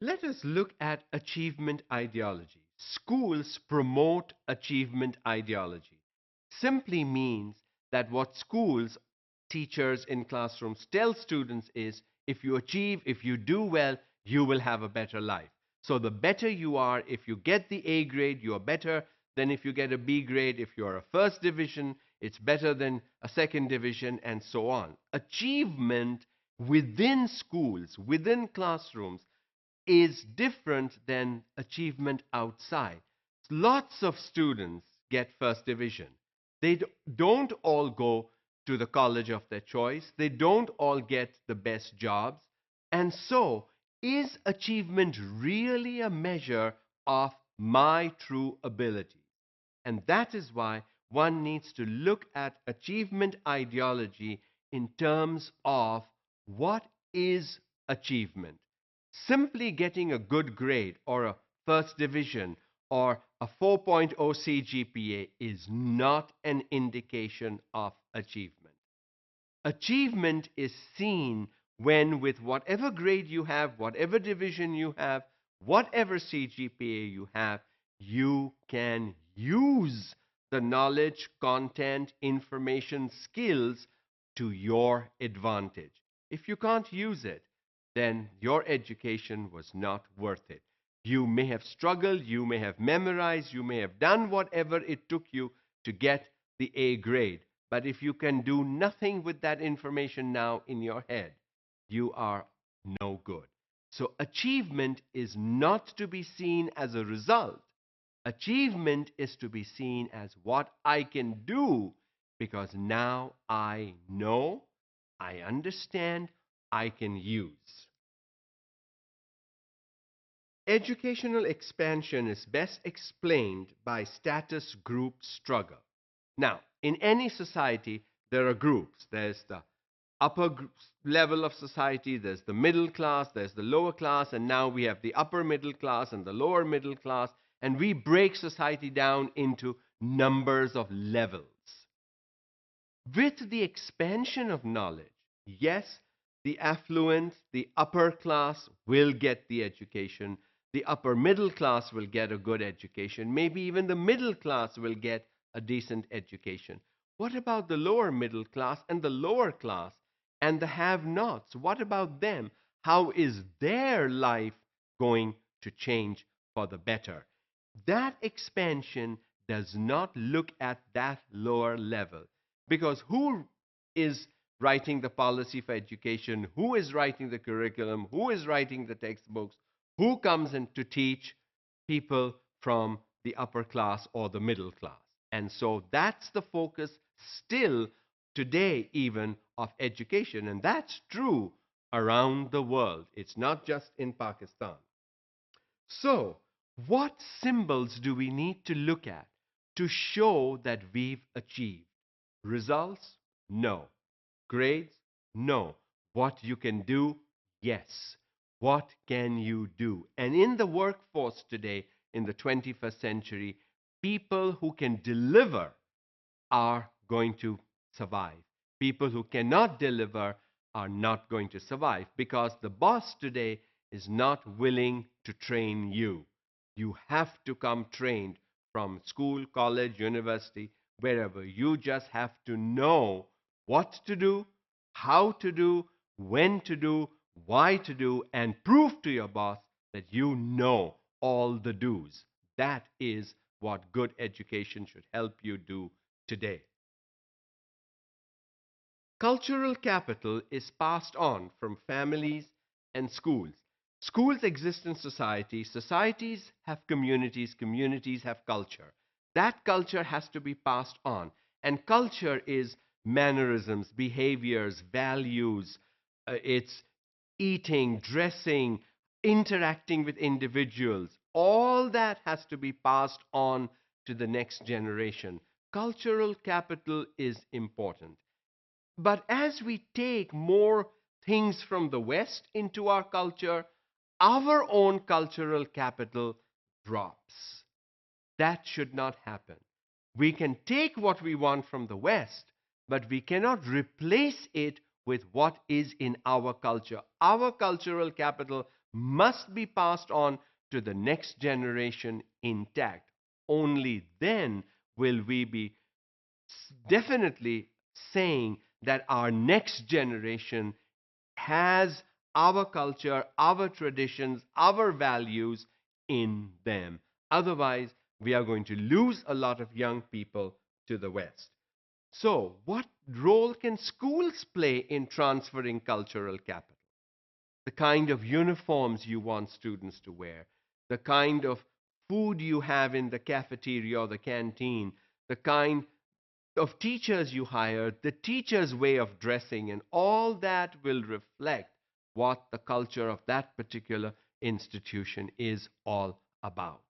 Let us look at achievement ideology. Schools promote achievement ideology. Simply means that what schools, teachers in classrooms tell students is if you achieve, if you do well, you will have a better life. So the better you are, if you get the A grade, you are better than if you get a B grade. If you're a first division, it's better than a second division, and so on. Achievement within schools, within classrooms, is different than achievement outside. Lots of students get first division. They don't all go to the college of their choice. They don't all get the best jobs. And so, is achievement really a measure of my true ability? And that is why one needs to look at achievement ideology in terms of what is achievement. Simply getting a good grade or a first division or a 4.0 CGPA is not an indication of achievement. Achievement is seen when, with whatever grade you have, whatever division you have, whatever CGPA you have, you can use the knowledge, content, information, skills to your advantage. If you can't use it, then your education was not worth it. You may have struggled, you may have memorized, you may have done whatever it took you to get the A grade. But if you can do nothing with that information now in your head, you are no good. So achievement is not to be seen as a result. Achievement is to be seen as what I can do because now I know, I understand, I can use. Educational expansion is best explained by status group struggle. Now, in any society, there are groups. There's the level of society, there's the middle class, there's the lower class, and now we have the upper middle class and the lower middle class, and we break society down into numbers of levels. With the expansion of knowledge, yes, the affluent, the upper class will get the education, the upper middle class will get a good education, maybe even the middle class will get a decent education. What about the lower middle class and the lower class and the have nots? What about them? How is their life going to change for the better? That expansion does not look at that lower level. Because who is writing the policy for education? Who is writing the curriculum? Who is writing the textbooks? Who comes in to teach people from the upper class or the middle class? And so that's the focus still today, even of education. And that's true around the world. It's not just in Pakistan. So, what symbols do we need to look at to show that we've achieved? Results? No. Grades? No. What you can do? Yes. What can you do? And in the workforce today, in the 21st century, people who can deliver are going to survive. People who cannot deliver are not going to survive because the boss today is not willing to train you. You have to come trained from school, college, university, wherever. You just have to know what to do, how to do, when to do, why to do, and prove to your boss that you know all the do's. That is what good education should help you do today. Cultural capital is passed on from families and schools. Schools exist in society, societies have communities, communities have culture. That culture has to be passed on. And culture is mannerisms, behaviors, values, it's eating, dressing, interacting with individuals. All that has to be passed on to the next generation. Cultural capital is important. But as we take more things from the West into our culture, our own cultural capital drops. That should not happen. We can take what we want from the West, but we cannot replace it with what is in our culture. Our cultural capital must be passed on to the next generation intact. Only then will we be definitely saying that our next generation has our culture, our traditions, our values in them. Otherwise, we are going to lose a lot of young people to the West. So, what role can schools play in transferring cultural capital? The kind of uniforms you want students to wear, the kind of food you have in the cafeteria or the canteen, the kind of teachers you hire, the teacher's way of dressing, and all that will reflect what the culture of that particular institution is all about.